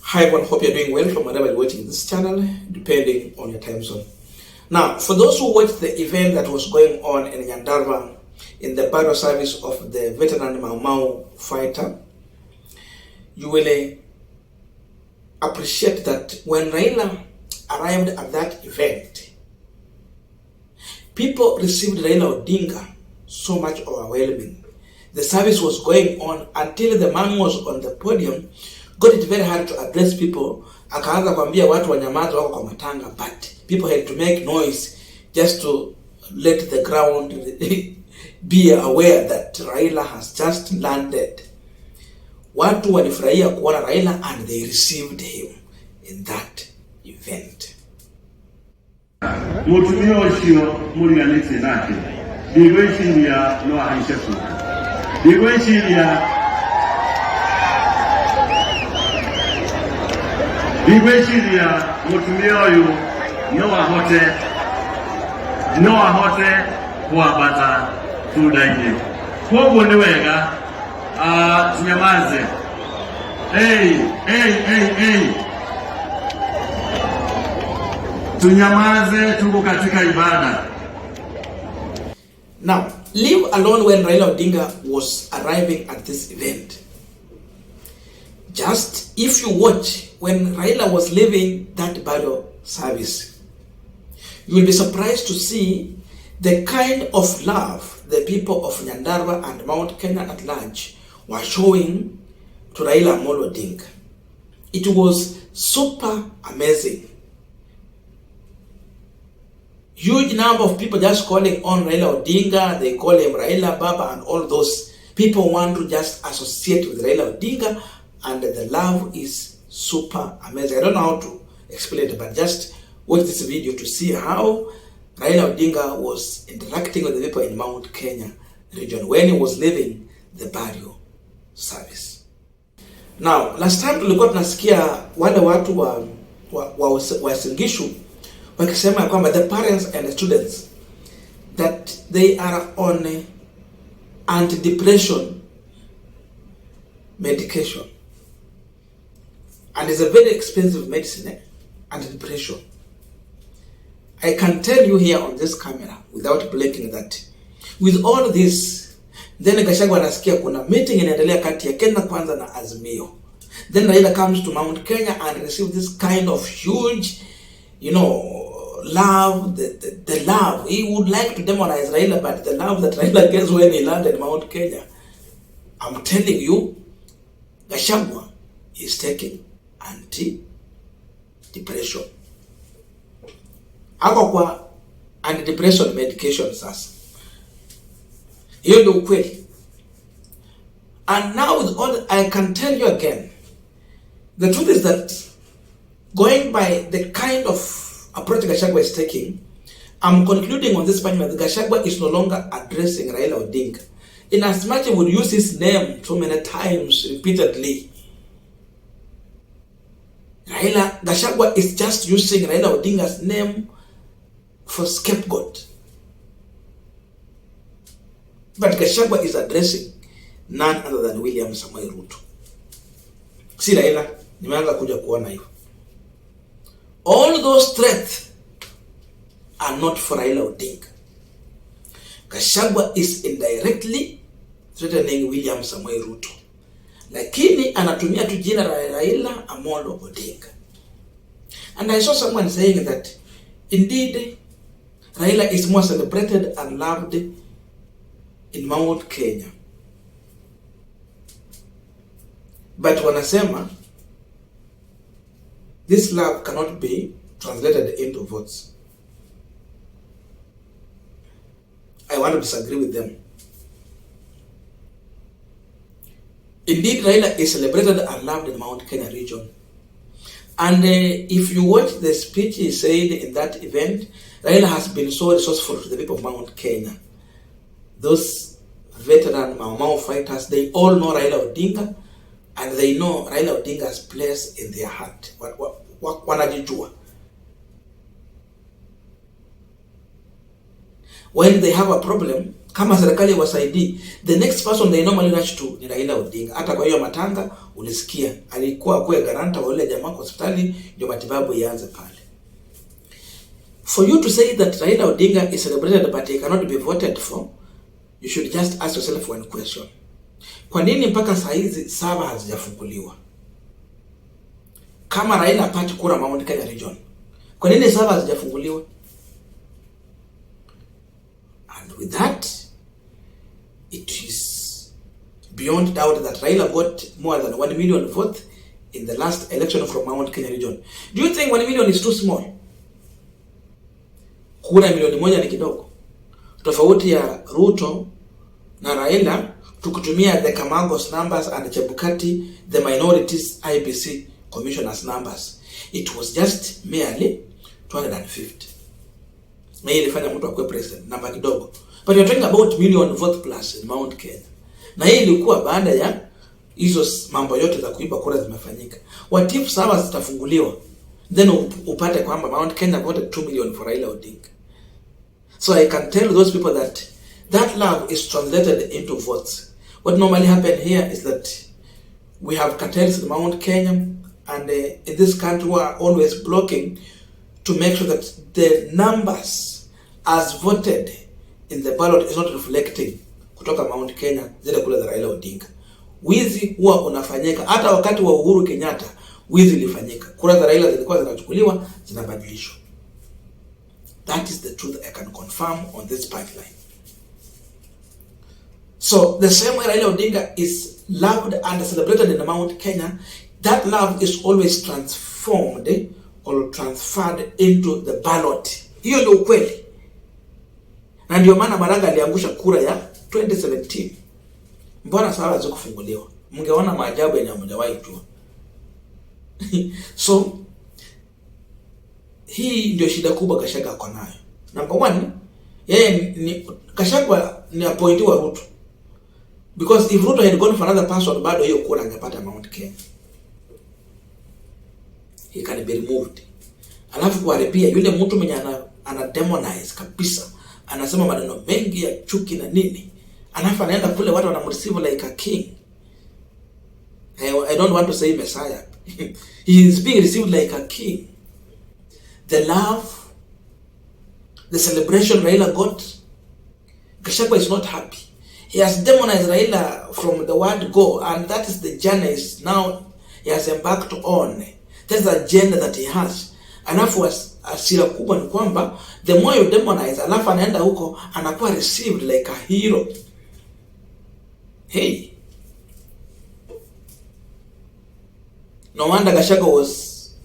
Hi everyone, hope you're doing well from wherever you're watching this channel, depending on your time zone. Now, for those who watched the event that was going on in Nyandarua in the burial service of the veteran Mau Mau fighter, you will appreciate that when Raila arrived at that event, people received Raila Odinga so much overwhelming. The service was going on until the man was on the podium, got it very hard to address people. Akaanza kuambia watu wanyamaza wako kwa matanga, but people had to make noise just to let the ground be aware that Raila has just landed. Watu walifurahia kuona Raila and they received him in that event. Mutumia oshio muri yanitse nake. Digweshiria no ahishasu. Digweshiria mutumia oyo no ahote kuabata tudaije. Kwogo ni wega tunyamaze. Tunyamaze, tuko katika ibada. Now, leave alone when Raila Odinga was arriving at this event. Just if you watch when Raila was leaving that burial service, you will be surprised to see the kind of love the people of Nyandarua and Mount Kenya at large were showing to Raila Amolo Odinga. It was super amazing. Huge number of people just calling on Raila Odinga, they call him Raila Baba, and all those people want to just associate with Raila Odinga, and the love is super amazing. I don't know how to explain it, but just watch this video to see how Raila Odinga was interacting with the people in Mount Kenya region when he was leaving the burial service. Now, last time tulikuwa tunasikia wale watu wa Uasin Gishu wakisema kwamba the parents and the students that they are on antidepressant medication, and it's a very expensive medicine, antidepressant. I can tell you here on this camera without blinking that with all this, then Gachagua anasikia kuna meeting inaendelea kati ya Kenya Kwanza na Azimio. Then Raila comes to Mount Kenya and receives this kind of huge, love, the love. He would like to demonize Raila, but the love that Raila gets when he landed Mount Kenya, I'm telling you, Gachagua is taking anti-depression. Ako kwa anti-depression medication sasa. Hiyo ndio ukweli. And now with all, I can tell you again, the truth is that going by the kind of approach Gachagua is taking, I'm concluding on this point that Gachagua is no longer addressing Raila Odinga. In as much as he would use his name so many times, repeatedly, Gachagua is just using Raila Odinga's name for scapegoat. But Gachagua is addressing none other than William Samoei Ruto. Si Raila, nimeanza kuja kuona hivyo. All those threats are not for Raila Odinga. Gachagua is indirectly threatening William Samoei Ruto. Lakini anatumia tu jina la Raila Amolo Odinga. And I saw someone saying that indeed Raila is more celebrated and loved in Mount Kenya. But wanasema this love cannot be translated into votes. I want to disagree with them. Indeed, Raila is celebrated and loved in Mount Kenya region. And if you watch the speech he said in that event, Raila has been so resourceful to the people of Mount Kenya. Those veteran Mau Mau fighters, they all know Raila Odinga, and they know Raila Odinga's place in their heart. Wanajijua. When they have a problem, Kama serikali wasaidii, the next person they normally rush to ni Raila Odinga. Hata kwa hiyo matanga ulisikia alikuwa kwa garanta wa yule jamaa kwa hospitali ndio matibabu yaanze pale. For you to say that Raila Odinga is celebrated but he cannot be voted for, you should just ask yourself one question. Kwa nini mpaka saa hizi saba hazijafunguliwa? Kama Raila apate kura Mount Kenya region, kwa nini saba hazijafunguliwa? And with that, it is beyond doubt that Raila got more than 1 million votes in the last election from Mount Kenya region. Do you think 1 million is too small? Kura milioni moja ni kidogo. Tofauti ya Ruto na Raila tukutumia the Kamagos numbers and Chebukati the minorities IBC commissioners numbers. It was just merely 250. Na hii ilifanya mtu akue president namba kidogo. But you're talking about million vote plus in Mount Kenya. Na hii ilikuwa baada ya hizo mambo yote za kuiba kura zimefanyika. What if saba zitafunguliwa? Then upate kwamba Mount Kenya voted 2 million for Raila Odinga. So I can tell those people that that love is translated into votes. What normally happen here is that we have cartels in Mount Kenya, and in this country we are always blocking to make sure that the numbers as voted in the ballot is not reflecting kutoka Mount Kenya zile kule za Raila Odinga. Wizi huwa unafanyika hata wakati wa Uhuru Kenyatta, wizi ilifanyika. Kura za Raila zilikuwa zinachukuliwa, zinabadilishwa. That is the truth I can confirm on this pipeline. So the same way Raila Odinga is loved and celebrated in Mount Kenya, that love is always transformed or transferred into the ballot. Hiyo ndio ukweli. Na ndio maana Maraga aliangusha kura ya 2017. Mbona sawa zikufunguliwa? Mngeona maajabu yenye mjawahi tu. So hii ndio shida kubwa Gachagua ako nayo. Number 1, yeye ni Gachagua ni appointiwa Ruto. Because if Ruto had gone for another person, bado hiyo kura angepata Mount Kenya. He can be removed. Alafu kuharibia yule mtu mwenye ana demonize kabisa. Anasema maneno mengi ya chuki na nini. Alafu anaenda kule watu wanamreceive like a king. I don't want to say Messiah. He is being received like a king. The love, the celebration Raila got, Gachagua is not happy. He has demonized Raila from the word go, and that is the journey now he has embarked on. That's the agenda that he has. Alafu asira kubwa ni kwamba the more you demonize, alafu anaenda huko anakuwa received like a hero. Hey. No wonder Gachagua was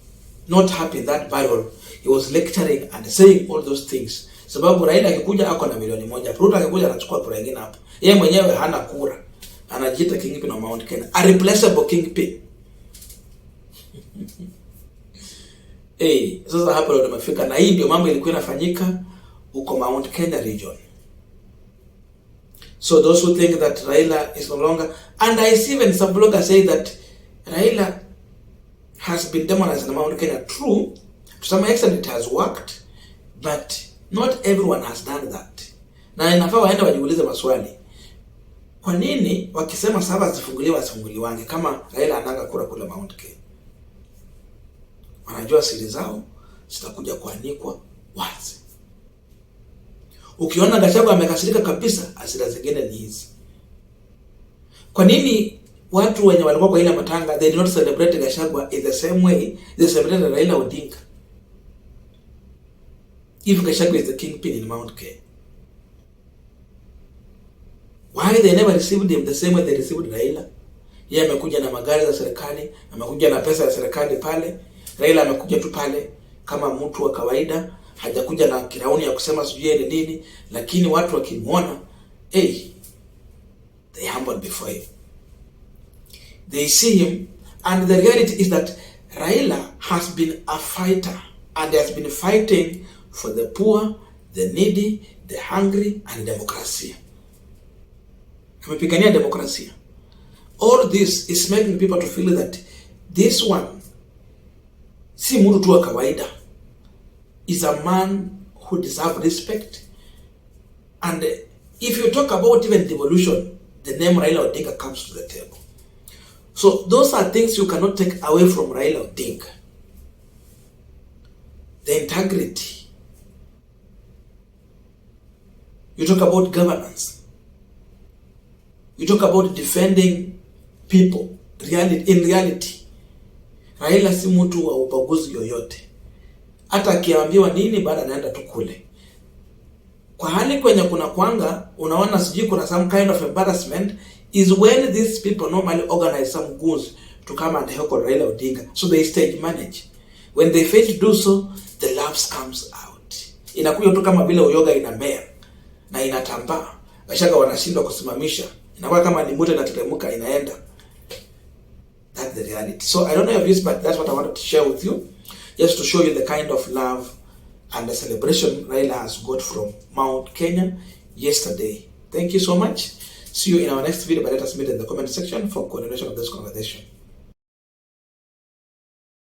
not happy in that Bible. He was lecturing and saying all those things. Sababu Raila akikuja ako na milioni moja. Ruto akikuja anachukua kura nyingine hapo. Yeye mwenyewe hana kura. Anajiita kingpin wa Mount Kenya. A replaceable kingpin. Sasa hapo ndio tumefika, na hii ndio mambo ilikuwa inafanyika huko Mount Kenya region. So those who think that Raila is no longer, and I see even some bloggers say that Raila has been demonized in Mount Kenya. True, to some extent it has worked, but not everyone has done that. Na inafaa waende wajiulize maswali. Kwa nini wakisema saba zifunguliwange kama Raila ananga kura kule Mount Kenya? Wanajua siri zao zitakuja kuanikwa wazi. Ukiona Gachagua amekasirika kabisa, asira zingine ni hizi. Kwa nini watu wenye walikuwa kwa ile matanga they did not celebrate Gachagua in the same way they celebrated Raila Odinga? If Gachagua is the kingpin in Mount Kenya, why they never received him the same way they received Raila? Yeye amekuja na magari za serikali, amekuja na pesa ya serikali pale. Raila amekuja tu pale kama mtu wa kawaida, hajakuja na kirauni ya kusema sijui ni nini, lakini watu wakimuona, they humble before him. They see him, and the reality is that Raila has been a fighter and has been fighting for the poor, the needy, the hungry, and democracy. Amepigania demokrasia. All this is making people to feel that this one si mtu tu wa kawaida, is a man who deserves respect, and if you talk about even devolution, the name Raila Odinga comes to the table. So those are things you cannot take away from Raila Odinga. The integrity. You talk about governance. You talk about defending people. In reality, Raila si mtu wa ubaguzi yoyote. Hata akiambiwa nini baada anaenda tu kule. Kwa hali kwenye kuna kwanga, unaona sijui kuna some kind of embarrassment is when these people normally organize some goons to come and help Raila Odinga. So they stage manage. When they fail to do so, the laughs comes out. Inakuja tu kama vile uyoga inamea na inatambaa. Washaga wanashindwa kusimamisha. Inakuwa kama ni moto inateremka inaenda. That's the reality. So I don't know your views, but that's what I wanted to share with you. Just to show you the kind of love and the celebration Raila has got from Mount Kenya yesterday. Thank you so much. See you in our next video, but let us meet in the comment section for continuation of this conversation.